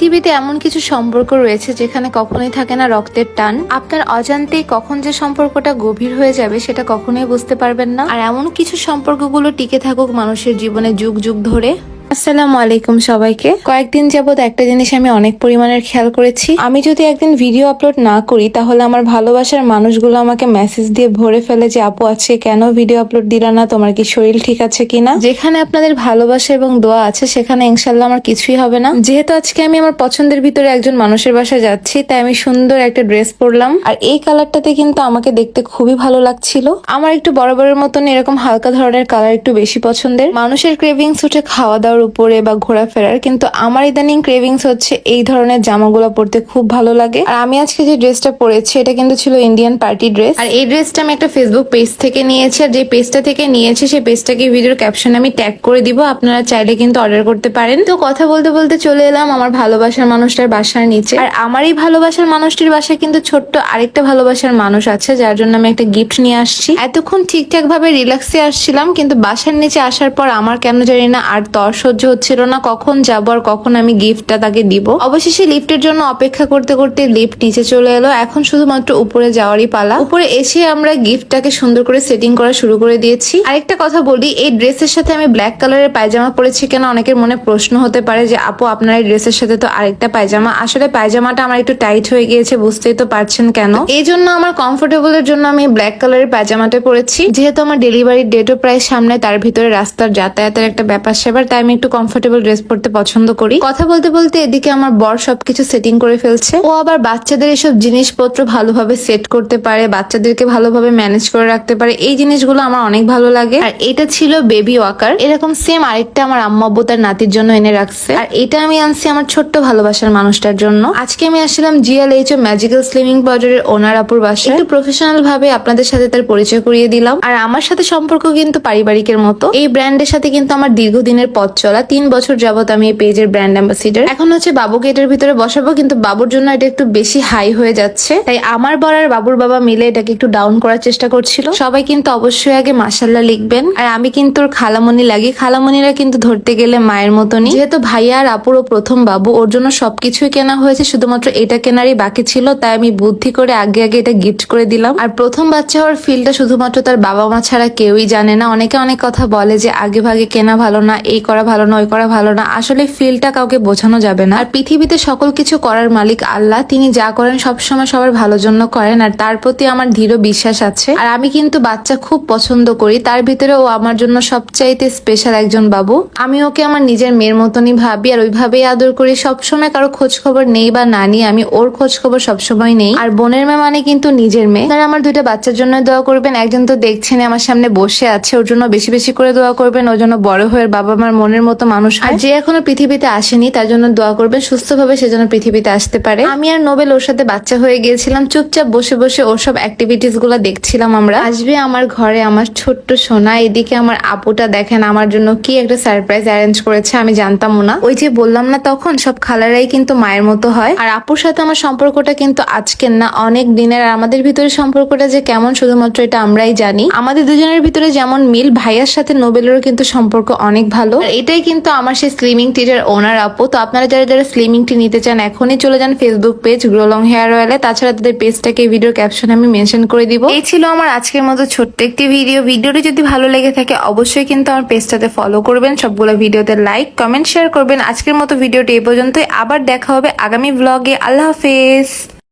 পৃথিবীতে এমন কিছু সম্পর্ক রয়েছে যেখানে কখনোই থাকে না রক্তের টান। আপনার অজান্তেই কখন যে সম্পর্কটা গভীর হয়ে যাবে সেটা কখনোই বুঝতে পারবেন না। আর এমন কিছু সম্পর্কগুলো টিকে থাকুক মানুষের জীবনে যুগ যুগ ধরে। আসসালামু আলাইকুম সবাইকে। কয়েকদিন যাবত একটা জিনিস আমি অনেক পরিমাণের খেয়াল করেছি, আমি যদি একদিন ভিডিও আপলোড না করি তাহলে আমার ভালোবাসার মানুষগুলো আমাকে মেসেজ দিয়ে ভরে ফেলে যে আপু আজকে কেন ভিডিও আপলোড দিলা না, তোমার কি শরীর ঠিক আছে কিনা। যেখানে আপনাদের ভালোবাসা এবং দোয়া আছে সেখানে ইনশাল্লাহ আমার কিছুই হবে না। যেহেতু আজকে আমি আমার পছন্দের ভিতরে একজন মানুষের বাসায় যাচ্ছি, তাই আমি সুন্দর একটা ড্রেস পরলাম। আর এই কালারটাতে কিন্তু আমাকে দেখতে খুবই ভালো লাগছিল। আমার একটু বরাবরের মতন এরকম হালকা ধরনের কালার একটু বেশি পছন্দের। মানুষের ক্রেভিংস উঠে খাওয়া দাওয়ার উপরে বা ঘোরাফেরার, কিন্তু আমার ইদানিং ক্রেভিংস হচ্ছে এই ধরনের জামাগুলো পরতে খুব ভালো লাগে। আর আমি আজকে যে ড্রেসটা পরেছি এটা কিন্তু ছিল ইন্ডিয়ান পার্টি ড্রেস। আর এই ড্রেসটা আমি একটা ফেসবুক পেজ থেকে নিয়েছি, আর যে পেজটা থেকে নিয়েছি সেই পেজটাকে ভিডিওর ক্যাপশনে আমি ট্যাগ করে দিব, আপনারা চাইলে কিন্তু অর্ডার করতে পারেন। তো কথা বলতে বলতে চলে এলাম আমার ভালোবাসার মানুষটার বাসার নিচে। আর আমার এই ভালোবাসার মানুষটির বাসায় কিন্তু ছোট্ট আরেকটা ভালোবাসার মানুষ আছে, যার জন্য আমি একটা গিফট নিয়ে আসছি। এতক্ষণ ঠিকঠাক ভাবে রিল্যাক্সে আসছিলাম, কিন্তু বাসার নিচে আসার পর আমার কেন জানি না আর তর সহ্য হচ্ছিল না কখন যাবো আর কখন আমি গিফটটা তাকে দিব। অবশেষে লিফটের জন্য অপেক্ষা করতে করতে লিফট নিচে চলে এলো, এখন শুধুমাত্র উপরে যাওয়ারই পালা। উপরে এসে আমরা গিফটটাকে সুন্দর করে সেটিং করা শুরু করে দিয়েছি। আরেকটা কথা বলি, এই ড্রেসের সাথে আমি ব্ল্যাক কালারের পায়জামা পরেছি কেন অনেকের মনে প্রশ্ন হতে পারে যে আপু আপনার এই ড্রেসের সাথে তো আরেকটা পায়জামা। আসলে পায়জামাটা আমার একটু টাইট হয়ে গিয়েছে, বুঝতেই তো পারছেন কেন। এই জন্য আমার কমফোর্টেবলের জন্য আমি ব্ল্যাক কালারের পায়জামাটা পরেছি। যেহেতু আমার ডেলিভারির ডেটও প্রায় সামনে, তার ভিতরে রাস্তার যাতায়াতের একটা ব্যাপার সেবার, তাই আমি একটু কমফোর্টেবল ড্রেস পরতে পছন্দ করি। কথা বলতে বলতে এদিকে আমার বর সবকিছু সেটিং করে ফেলছে। ও আবার বাচ্চাদের এসব জিনিসপত্র ভালোভাবে সেট করতে পারে, বাচ্চাদেরকে ভালোভাবে ম্যানেজ করে রাখতে পারে, এই জিনিসগুলো আমার অনেক ভালো লাগে। আর এটা ছিল বেবি ওয়াকার, এরকম সেম আরেকটা আমার আম্মু আব্বু তার নাতির জন্য এনে রাখছে। আর এটা আমি আনছি আমার ছোট্ট ভালোবাসার মানুষটার জন্য। আজকে আমি আসলাম GLH ম্যাজিক্যাল স্লিমিং পাউডারের ওনার আপুর বাসায়। একটু প্রফেশনাল ভাবে আপনাদের সাথে তার পরিচয় করিয়ে দিলাম। আর আমার সাথে সম্পর্ক কিন্তু পারিবারিকের মতো। এই ব্র্যান্ডের সাথে কিন্তু আমার দীর্ঘদিনের পথ চলা, 3 বছর যাবত আমি এই পেজের ব্র্যান্ড অ্যাম্বাসিডার। এখন হচ্ছে বাবুকে এটার ভিতরে বসাবো, কিন্তু বাবুর জন্য এটা একটু বেশি হাই হয়ে যাচ্ছে, তাই আমার বর আর বাবুর বাবা মিলে এটাকে একটু ডাউন করার চেষ্টা করছিল। সবাই কিন্তু অবশ্যই আগে মাশাআল্লাহ লিখবেন। আর আমি কিন্তু ওর খালামণি লাগি, খালামণিরা কিন্তু ধরতে গেলে মায়ের মতনই। যেহেতু ভাইয়া আর আপুরও প্রথম বাবু, ওর জন্য সবকিছুই কেনা হয়েছে, শুধুমাত্র এটা কেনারই বাকি ছিল, তাই আমি বুদ্ধি করে আগে আগে এটা গিফট করে দিলাম। আর প্রথম বাচ্চা হওয়ার ফিলটা শুধুমাত্র তার বাবা মা ছাড়া কেউই জানে না। অনেকে অনেক কথা বলে যে আগে ভাগে কেনা ভালো না, এই করা ভালো না, ওই করা ভালো না। আসলে ফিলটা কাউকে বোঝানো যাবে না। আর পৃথিবীতে সকল কিছু করার মালিক আল্লাহ, তিনি যা করেন সবসময় সবার ভালোর জন্য করেন, আর তার প্রতি আমার দৃঢ় বিশ্বাস আছে। আর আমি কিন্তু বাচ্চা খুব পছন্দ করি, তার ভিতরে ও আমার জন্য সবচাইতে স্পেশাল একজন বাবু। আমি ওকে আমার নিজের মেয়ের মতনই ভাবি আর ওইভাবেই আদর করি। সবসময় কারো খোঁজ খবর নেই বা না নিই, আমি ওর খোঁজ খবর সবসময় নেই। আর বোনের মেয়ে মানে কিন্তু নিজের মেয়ে। তারা আমার 2টা বাচ্চার জন্য দোয়া করবেন। একজন তো দেখছেন আমার সামনে বসে আছে, ওর জন্য বেশি বেশি করে দোয়া করবেন, ওর জন্য বড় হয়ে বাবা মার মনের মতো মানুষ। আর যে এখনো পৃথিবীতে আসেনি তার জন্য দোয়া করবেন সুস্থভাবে সে যেন পৃথিবীতে আসতে পারে। আমি আর নোবেল ওর সাথে বাচ্চা হয়ে গিয়েছিলাম, চুপচাপ বসে বসে ওর সব অ্যাক্টিভিটিস গুলা দেখছিলাম। আমরা আসবে আমার ঘরে আমার ছোট্ট সোনা। এদিকে আমার আপুটা দেখেন আমার জন্য কি একটা সারপ্রাইজ অ্যারেঞ্জ করেছে, আমি জানতামও না। ওই যে বললাম না তখন, সব খালারাই কিন্তু মায়ের মতো হয়। আর আপুর সাথে আমার সম্পর্কটা কিন্তু আজকের না, অনেক দিনের। আর আমাদের ভিতরে সম্পর্কটা যে কেমন শুধুমাত্র এটা আমরাই জানি। আমাদের দুজনের ভিতরে যেমন মিল, ভাইয়ার সাথে নোবেলেরও কিন্তু সম্পর্ক অনেক ভালো। আর এটাই কিন্তু আমার সেই স্লিমিং টির ওনার আপু। তো আপনারা যারা যারা স্লিমিং টি নিতে চান এখনই চলে যান Facebook page grow long hair অয়েলে। তাছাড়া তাদের পেজটাকে ভিডিওর ক্যাপশনে আমি মেনশন করে দিব। এই ছিল আমার আজকের মতো ছোট্ট একটি ভিডিও। ভিডিওটি যদি ভালো লেগে থাকে অবশ্যই কিন্তু আমার পেজটাতে ফলো করবেন, সবগুলো ভিডিওতে লাইক কমেন্ট শেয়ার করবেন। আজকের মতো ভিডিওটি এই পর্যন্তই, আবার দেখা হবে আগামী ব্লগে। আল্লাহ হাফেজ।